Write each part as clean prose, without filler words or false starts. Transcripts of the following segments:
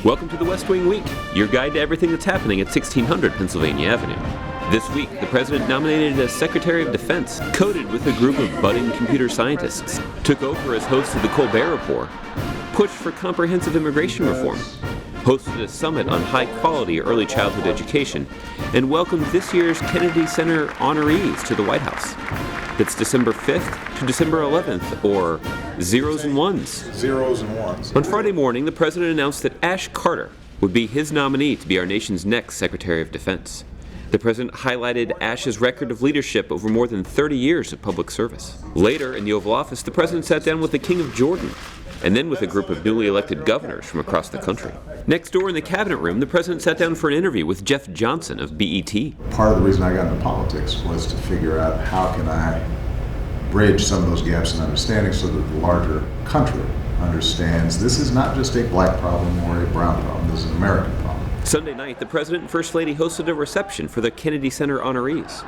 Welcome to the West Wing Week, your guide to everything that's happening at 1600 Pennsylvania Avenue. This week, the President nominated a Secretary of Defense, coded with a group of budding computer scientists, took over as host of the Colbert Report, pushed for comprehensive immigration reform, hosted a summit on high-quality early childhood education, and welcomed this year's Kennedy Center Honorees to the White House. That's December 5th to December 11th, or zeros and ones. Zeros and ones. On Friday morning, the President announced that Ash Carter would be his nominee to be our nation's next Secretary of Defense. The President highlighted Ash's record of leadership over more than 30 years of public service. Later, in the Oval Office, the President sat down with the King of Jordan, and then with a group of newly elected governors from across the country. Next door in the Cabinet room, the President sat down for an interview with Jeff Johnson of BET. Part of the reason I got into politics was to figure out how can I bridge some of those gaps in understanding so that the larger country understands this is not just a black problem or a brown problem, this is an American problem. Sunday night, the President and First Lady hosted a reception for the Kennedy Center Honorees.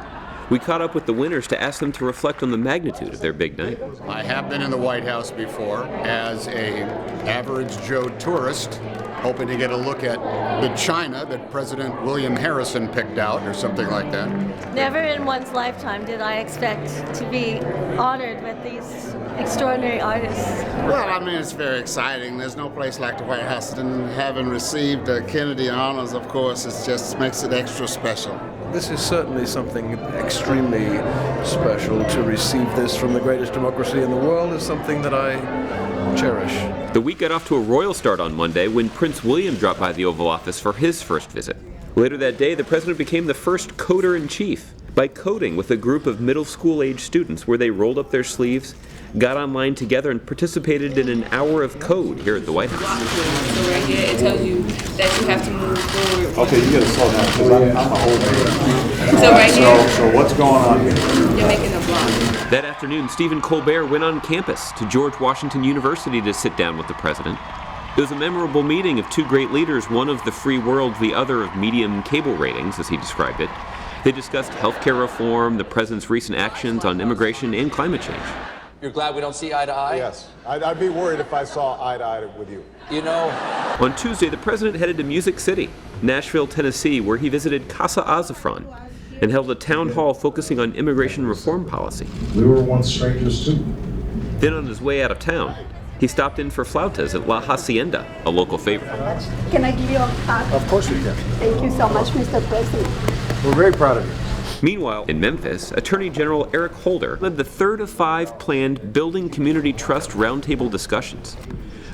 We caught up with the winners to ask them to reflect on the magnitude of their big night. I have been in the White House before as an average Joe tourist, hoping to get a look at the China that President William Harrison picked out or something like that. Never in one's lifetime did I expect to be honored with these extraordinary artists. Well, I mean, it's very exciting. There's no place like the White House, and having received the Kennedy honors, of course, it just makes it extra special. This is certainly something extremely special. To receive this from the greatest democracy in the world is something that I cherish. The week got off to a royal start on Monday when Prince William dropped by the Oval Office for his first visit. Later that day, the President became the first coder-in-chief by coding with a group of middle school-age students where they rolled up their sleeves, got online together, and participated in an hour of code here at the White House. So right here, it tells you that you have to move forward. Okay, you gotta slow down because I'm a old man. So right here, So what's going on here? you're making a block. That afternoon, Stephen Colbert went on campus to George Washington University to sit down with the President. It was a memorable meeting of two great leaders, one of the free world, the other of medium cable ratings, as he described it. They discussed healthcare reform, the President's recent actions on immigration, and climate change. You're glad we don't see eye to eye? Yes, I'd be worried if I saw eye to eye with you. You know, On Tuesday, the President headed to Music City, Nashville, Tennessee, where he visited Casa Azafran and held a town hall focusing on immigration reform policy. We were once strangers too. Then on his way out of town, he stopped in for flautas at La Hacienda, a local favorite. Can I give you a hug? Of course we can. Thank you so much, Mr. President. We're very proud of you. Meanwhile, in Memphis, Attorney General Eric Holder led the third of 5 planned Building Community Trust roundtable discussions.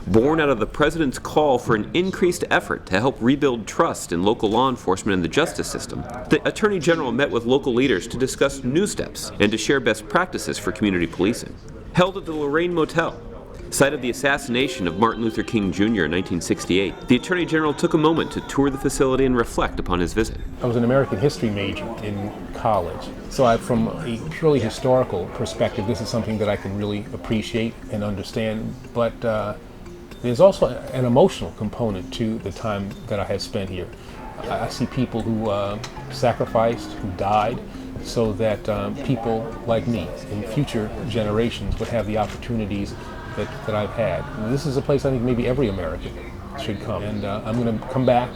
Born out of the President's call for an increased effort to help rebuild trust in local law enforcement and the justice system, the Attorney General met with local leaders to discuss new steps and to share best practices for community policing. Held at the Lorraine Motel, site of the assassination of Martin Luther King Jr. in 1968, the Attorney General took a moment to tour the facility and reflect upon his visit. I was an American history major in college, so from a purely historical perspective, this is something that I can really appreciate and understand, but there's also an emotional component to the time that I have spent here. I see people who sacrificed, who died, so that people like me in future generations would have the opportunities that I've had. And this is a place I think maybe every American should come. And I'm going to come back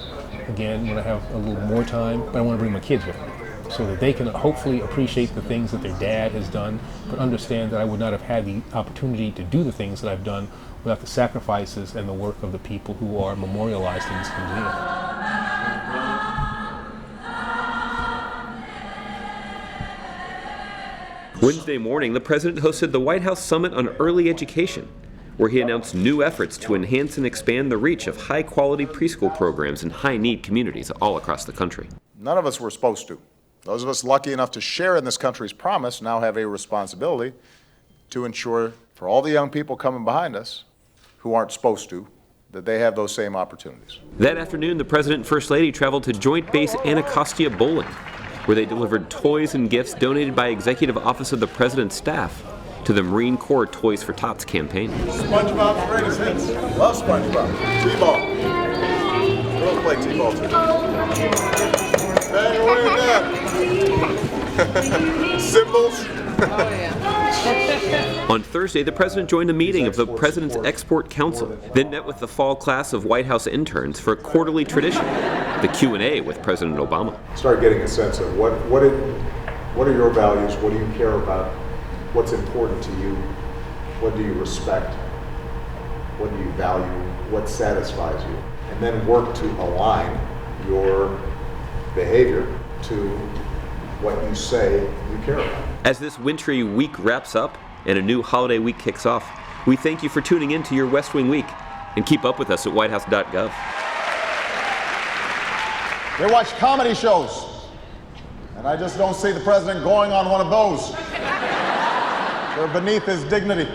again when I have a little more time, but I want to bring my kids with me so that they can hopefully appreciate the things that their dad has done, but understand that I would not have had the opportunity to do the things that I've done without the sacrifices and the work of the people who are memorialized in this museum. Wednesday morning, the President hosted the White House Summit on Early Education, where he announced new efforts to enhance and expand the reach of high-quality preschool programs in high-need communities all across the country. None of us were supposed to. Those of us lucky enough to share in this country's promise now have a responsibility to ensure for all the young people coming behind us who aren't supposed to, that they have those same opportunities. That afternoon, the President and First Lady traveled to Joint Base Anacostia Bowling, where they delivered toys and gifts donated by Executive Office of the President's staff to the Marine Corps Toys for Tots campaign. SpongeBob's greatest hits. Love SpongeBob. T-ball. We'll play T-ball too. Hey, what is that? Symbols. Oh, yeah. On Thursday, the president joined a meeting of the President's Export Council, then met with the fall class of White House interns for a quarterly tradition, the Q&A with President Obama. Start getting a sense of what are your values, what do you care about, what's important to you, what do you respect, what do you value, what satisfies you, and then work to align your behavior to what you say you care about. As this wintry week wraps up and a new holiday week kicks off, we thank you for tuning in to your West Wing Week, and keep up with us at whitehouse.gov. They watch comedy shows, and I just don't see the president going on one of those. They're beneath his dignity.